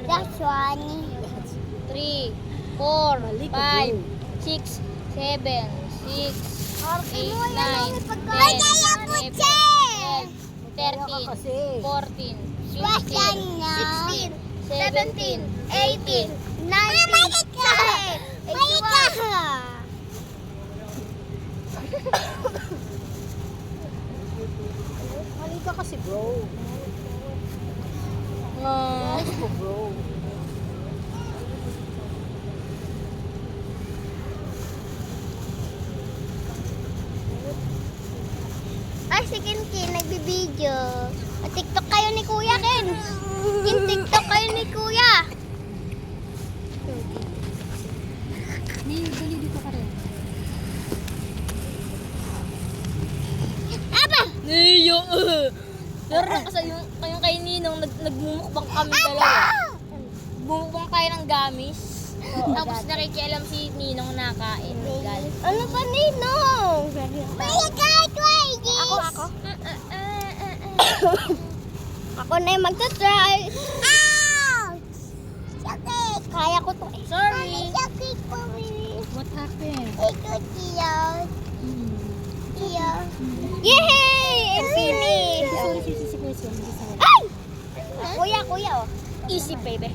That's one. 3, 4, 5, 6, 7, 6, 8, 9, 10, 11, 12, 13, 14, 15, 16, 17, 18, 19, 81. Mali ka kasi, bro. Ah. Ayos mo, bro. Ay, si Kinkin, nagbibideo. TikTok kayo ni Kuya, Ken. TikTok kayo ni Kuya. Dali dito ka rin. Aba! Niyo. Pero kasi yung kay Ninong nagmumukbang kami dalawa. Bumukbang tayo ng gamis. Tapos nakikialam si Ninong nakain. Galit. Ano ba, Ninong? Ako. Ako na yung magta-try. Sakit! Kaya ko to eh. Sorry. Sakit po, baby. What happened? Ito, tiyaw. Tiyaw. Yay! I'm finished! Sorry, si question. Ay! Kuya, oh. Easy, baby.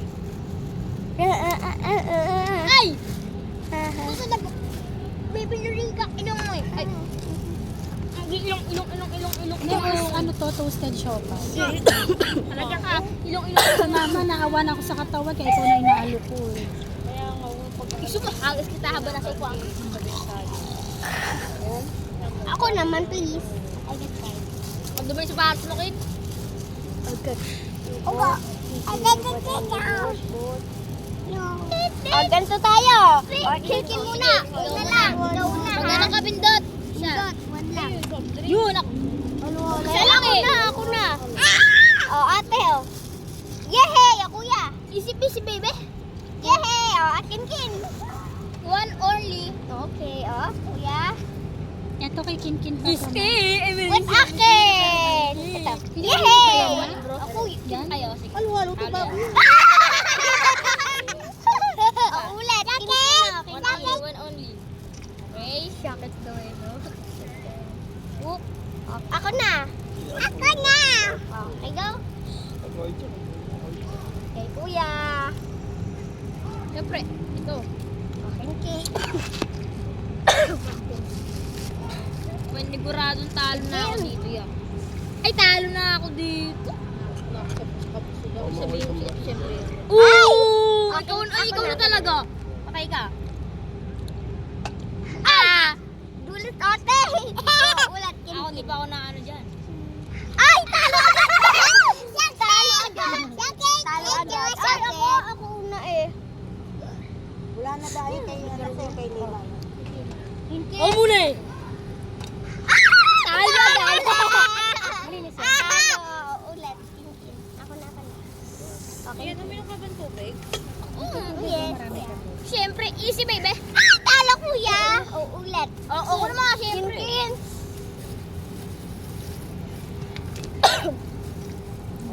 Ay! Gusto na baby Lurika, ilong mo eh. Ay. Ilong. Ano to? Toasted siopa. Talaga ka. Ilong. Sa mama, naawan ako sa katawan kaya ikaw na inaalo ko eh. Kaya nga, gusto mo, agos kita haba na sa ikuha. Ako naman, please. Pag dumay sa bahat mo, Kate. Okay. Ganito tayo. Chicken muna. Una lang. Magkano ka, Pindot? Siya. One lang. Yun, ako. Isa lang eh. Ako na. Oh, ate, oh. Yehey, oh, kuya. Easy-peasy, baby. Yehey, oh, akin-kin. One only. Okay, oh, kuya. Ito kay Kinkin pa. With akin. Ito. Yehey. Ako, yan. Ayo, sige. Halo-halo to ba? Oh, ulit. One only. Okay. Shakit daw eh, no? Whoop. Ako na. Okay, go. Okay, kuya. Siyempre, ito. Okay. May niguradong talo na ako dito, yan. Ay, talo na ako dito. Sabihin ko siyempre. Ay! Ikaw na talaga. Patay ka. Dulit ate. Ulat. Ako, hindi pa ako na ano dyan. Ay, talo agad. Talo agad. Talo agad. Ay, ako una eh. Wala na dahil kay Nina. Ako muna eh. Talo agad. Malinis eh. Talo. Ulit. Ako na. Okay. Yan, uminom ka ba ng tubig? Yes. Siyempre, easy baby. Talo kuya. Ulit. Oo naman, siyempre.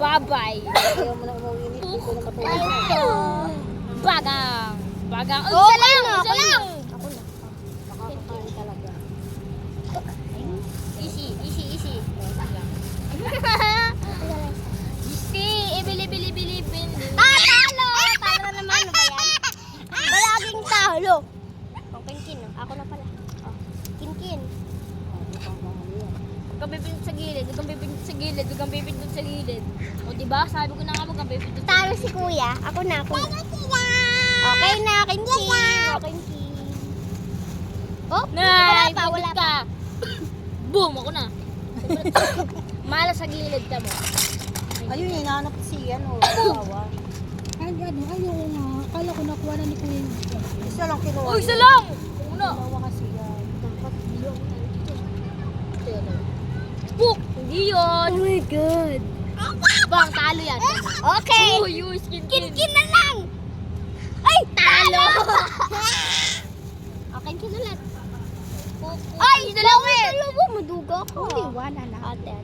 Bye-bye. Ayaw mo na umuinit. Hindi ko na matulog. Bagang. Bagang. Oh, Isa lang. ako Isa na. lang. Ako na. Makakakain talaga. Easy. Easy bili. Talo! Talo na naman. Ano ba yan? Palaging talo. Oh, Kinkin. Ako na pala. Oh, Kinkin. Huwag kang pipindot sa gilid. O diba? Sabi ko na nga, huwag kang pipindot sa Talo si kuya. Ako na. Okay na, Kinkin. Kinkin. Oh, Nay, wala pa. ka. Boom! Ako na. Mala sa gilid ka mo. Ayun, hinahanap ko si ano. Asawa. Ay, ayaw nga. Akala ko nakuha na ni Kuya. Isa lang kinuha. Oh, isa lang! Una. Dalawa kasi yan. Book! Hindi yun. Oh my God. Bang, talo yan. Okay. Oh, you skin. Kinkin na lang. Ay, talo. Okay, Kinkin ulit. Ay, dalawa. Maduga ko. Only one, anak. Ate.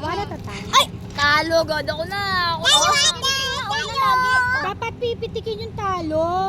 Wala tatay. Ay, Talo, god ako na. Ako na. Ako na lagi. Papa talo.